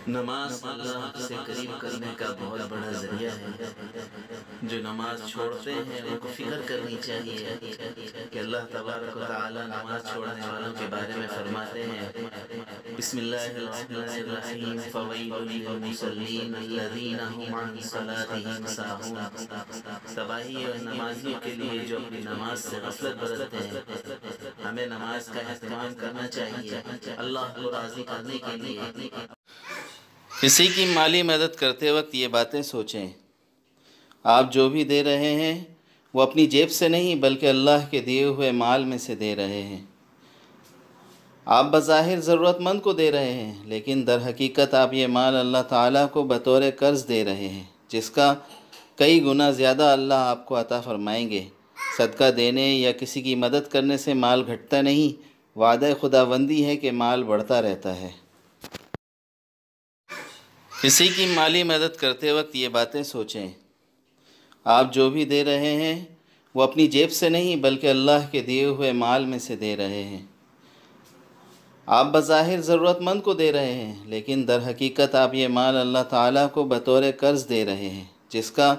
نماز اللہ سے قریب کرنے کا بہت بڑا ذریعہ ہے۔ جو نماز چھوڑتے ہیں ان کو فکر کرنی چاہیے کہ اللہ تبارک و تعالی نماز چھوڑنے والوں کے بارے میں فرماتے ہیں، بسم اللہ الرحمن الرحیم، فویل للمصلین الذین هم عن صلاتهم ساہون۔ تباہی ہے نمازیوں کے لیے جو اپنی نماز سے غفلت برتتے ہیں۔ ہمیں نماز کا اہتمام کرنا چاہیے اللہ کو راضی کرنے کے لیے۔ کسی کی مالی مدد کرتے وقت یہ باتیں سوچیں، آپ جو بھی دے رہے ہیں وہ اپنی جیب سے نہیں بلکہ اللہ کے دیے ہوئے مال میں سے دے رہے ہیں۔ آپ بظاہر ضرورت مند کو دے رہے ہیں، لیکن در حقیقت آپ یہ مال اللہ تعالیٰ کو بطور قرض دے رہے ہیں، جس کا کئی گنا زیادہ اللہ آپ کو عطا فرمائیں گے۔ صدقہ دینے یا کسی کی مدد کرنے سے مال گھٹتا نہیں، وعدہ خداوندی ہے کہ مال بڑھتا رہتا ہے۔ کسی کی مالی مدد کرتے وقت یہ باتیں سوچیں، آپ جو بھی دے رہے ہیں وہ اپنی جیب سے نہیں بلکہ اللہ کے دیے ہوئے مال میں سے دے رہے ہیں۔ آپ بظاہر ضرورت مند کو دے رہے ہیں، لیکن در حقیقت آپ یہ مال اللہ تعالیٰ کو بطور قرض دے رہے ہیں، جس کا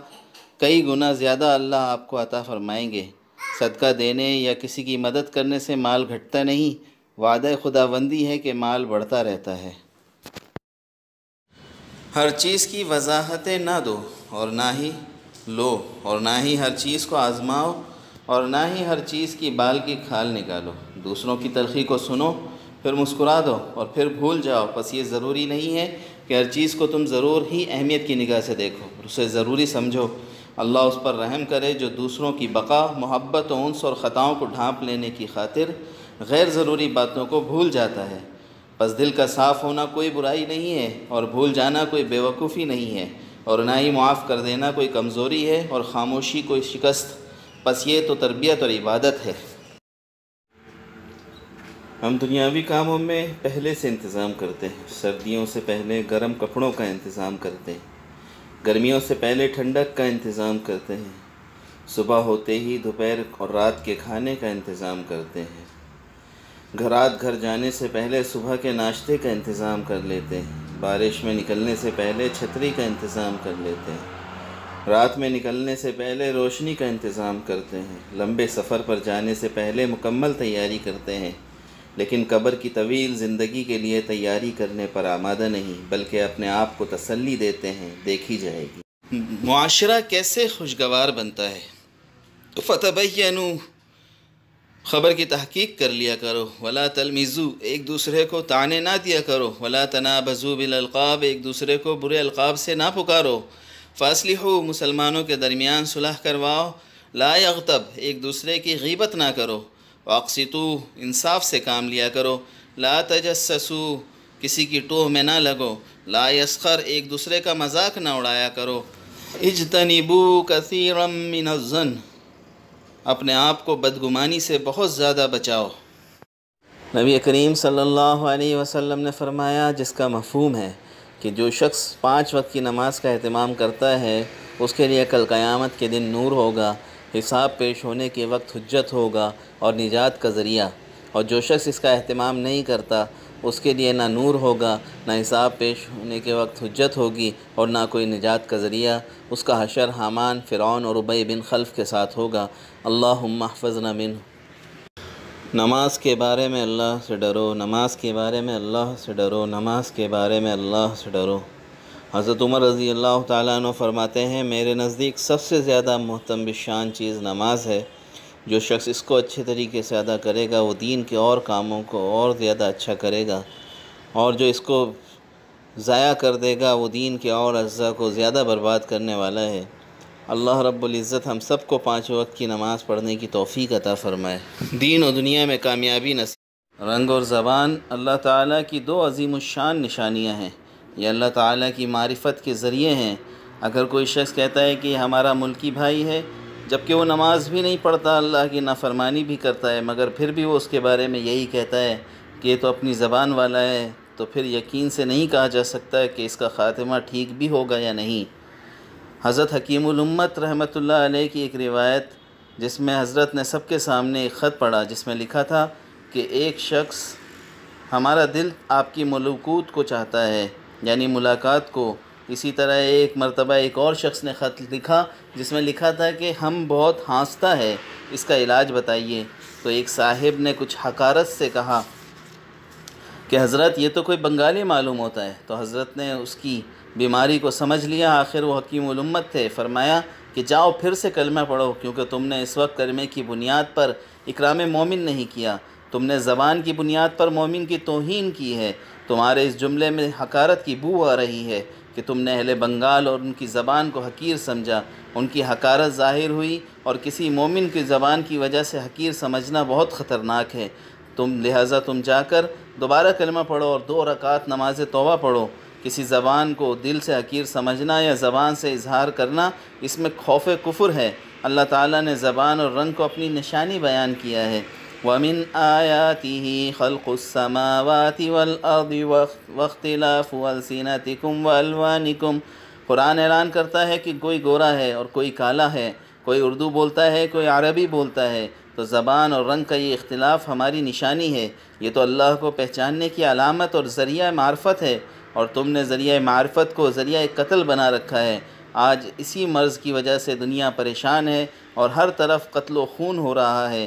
کئی گنا زیادہ اللہ آپ کو عطا فرمائیں گے۔ صدقہ دینے یا کسی کی مدد کرنے سے مال گھٹتا نہیں، وعدہ خداوندی ہے کہ مال بڑھتا رہتا ہے۔ ہر چیز کی وضاحتیں نہ دو اور نہ ہی لو، اور نہ ہی ہر چیز کو آزماؤ، اور نہ ہی ہر چیز کی بال کی کھال نکالو۔ دوسروں کی تلخی کو سنو، پھر مسکرا دو اور پھر بھول جاؤ۔ پس یہ ضروری نہیں ہے کہ ہر چیز کو تم ضرور ہی اہمیت کی نگاہ سے دیکھو، اسے ضروری سمجھو۔ اللہ اس پر رحم کرے جو دوسروں کی بقا، محبت و انس اور خطاؤں کو ڈھانپ لینے کی خاطر غیر ضروری باتوں کو بھول جاتا ہے۔ پس دل کا صاف ہونا کوئی برائی نہیں ہے، اور بھول جانا کوئی بیوقوفی نہیں ہے، اور نہ ہی معاف کر دینا کوئی کمزوری ہے، اور خاموشی کوئی شکست۔ پس یہ تو تربیت اور عبادت ہے۔ ہم دنیاوی کاموں میں پہلے سے انتظام کرتے ہیں۔ سردیوں سے پہلے گرم کپڑوں کا انتظام کرتے ہیں، گرمیوں سے پہلے ٹھنڈک کا انتظام کرتے ہیں، صبح ہوتے ہی دوپہر اور رات کے کھانے کا انتظام کرتے ہیں، گھر جانے سے پہلے صبح کے ناشتے کا انتظام کر لیتے ہیں، بارش میں نکلنے سے پہلے چھتری کا انتظام کر لیتے ہیں، رات میں نکلنے سے پہلے روشنی کا انتظام کرتے ہیں، لمبے سفر پر جانے سے پہلے مکمل تیاری کرتے ہیں، لیکن قبر کی طویل زندگی کے لیے تیاری کرنے پر آمادہ نہیں، بلکہ اپنے آپ کو تسلی دیتے ہیں، دیکھی جائے گی۔ معاشرہ کیسے خوشگوار بنتا ہے؟ تو فتبینوا، خبر کی تحقیق کر لیا کرو، ولا تلمزوا، ایک دوسرے کو طعنے نہ دیا کرو، ولا تنابزوا بالالقاب، ایک دوسرے کو برے القاب سے نہ پکارو، فاصلحوا، مسلمانوں کے درمیان صلح کرواؤ، لا یغتب، ایک دوسرے کی غیبت نہ کرو، واقسطوا، انصاف سے کام لیا کرو، لا تجسسوا، کسی کی ٹوہ میں نہ لگو، لا یسخر، ایک دوسرے کا مذاق نہ اڑایا کرو، اجتنبوا کثیرا من الظن، اپنے آپ کو بدگمانی سے بہت زیادہ بچاؤ۔ نبی کریم صلی اللہ علیہ وسلم نے فرمایا، جس کا مفہوم ہے کہ جو شخص 5 وقت کی نماز کا اہتمام کرتا ہے اس کے لیے کل قیامت کے دن نور ہوگا، حساب پیش ہونے کے وقت حجت ہوگا اور نجات کا ذریعہ، اور جو شخص اس کا اہتمام نہیں کرتا اس کے لیے نہ نور ہوگا، نہ حساب پیش ہونے کے وقت حجت ہوگی اور نہ کوئی نجات کا ذریعہ۔ اس کا حشر حامان، فرعون اور ابی بن خلف کے ساتھ ہوگا۔ اللہم احفظنا منہ۔ نماز کے بارے میں اللہ سے ڈرو، نماز کے بارے میں اللہ سے ڈرو، نماز کے بارے میں اللہ سے ڈرو۔ حضرت عمر رضی اللہ تعالیٰ عنہ فرماتے ہیں، میرے نزدیک سب سے زیادہ محترم بشان چیز نماز ہے۔ جو شخص اس کو اچھے طریقے سے ادا کرے گا وہ دین کے اور کاموں کو اور زیادہ اچھا کرے گا، اور جو اس کو ضائع کر دے گا وہ دین کے اور اجزاء کو زیادہ برباد کرنے والا ہے۔ اللہ رب العزت ہم سب کو 5 وقت کی نماز پڑھنے کی توفیق عطا فرمائے، دین و دنیا میں کامیابی نصیب۔ رنگ اور زبان اللہ تعالیٰ کی 2 عظیم الشان نشانیاں ہیں، یہ اللہ تعالیٰ کی معرفت کے ذریعے ہیں۔ اگر کوئی شخص کہتا ہے کہ یہ ہمارا ملکی بھائی ہے، جبکہ وہ نماز بھی نہیں پڑھتا، اللہ کی نافرمانی بھی کرتا ہے، مگر پھر بھی وہ اس کے بارے میں یہی کہتا ہے کہ یہ تو اپنی زبان والا ہے، تو پھر یقین سے نہیں کہا جا سکتا ہے کہ اس کا خاتمہ ٹھیک بھی ہوگا یا نہیں۔ حضرت حکیم الامت رحمۃ اللہ علیہ کی ایک روایت، جس میں حضرت نے سب کے سامنے ایک خط پڑھا جس میں لکھا تھا کہ ایک شخص، ہمارا دل آپ کی ملکوت کو چاہتا ہے، یعنی ملاقات کو۔ اسی طرح ایک مرتبہ ایک اور شخص نے خط لکھا جس میں لکھا تھا کہ ہم بہت ہانستا ہے، اس کا علاج بتائیے۔ تو ایک صاحب نے کچھ حقارت سے کہا کہ حضرت یہ تو کوئی بنگالی معلوم ہوتا ہے۔ تو حضرت نے اس کی بیماری کو سمجھ لیا، آخر وہ حکیم الامت تھے۔ فرمایا کہ جاؤ پھر سے کلمہ پڑھو، کیونکہ تم نے اس وقت کلمے کی بنیاد پر اکرام مومن نہیں کیا، تم نے زبان کی بنیاد پر مومن کی توہین کی ہے۔ تمہارے اس جملے میں حقارت کی بو آ رہی ہے کہ تم نے اہل بنگال اور ان کی زبان کو حقیر سمجھا، ان کی حقارت ظاہر ہوئی، اور کسی مومن کی زبان کی وجہ سے حقیر سمجھنا بہت خطرناک ہے۔ لہٰذا تم جا کر دوبارہ کلمہ پڑھو اور 2 رکعت نماز توبہ پڑھو۔ کسی زبان کو دل سے حقیر سمجھنا یا زبان سے اظہار کرنا، اس میں خوف کفر ہے۔ اللہ تعالیٰ نے زبان اور رنگ کو اپنی نشانی بیان کیا ہے۔ وَمِنْ آيَاتِهِ خَلْقُ السَّمَاوَاتِ وَالْأَرْضِ وَاخْتِلَافُ أَلْسِنَتِكُمْ وَأَلْوَانِكُمْ۔ قرآن اعلان کرتا ہے کہ کوئی گورا ہے اور کوئی کالا ہے، کوئی اردو بولتا ہے، کوئی عربی بولتا ہے، تو زبان اور رنگ کا یہ اختلاف ہماری نشانی ہے۔ یہ تو اللہ کو پہچاننے کی علامت اور ذریعہ معرفت ہے، اور تم نے ذریعہ معرفت کو ذریعہ قتل بنا رکھا ہے۔ آج اسی مرض کی وجہ سے دنیا پریشان ہے اور ہر طرف قتل و خون ہو رہا ہے۔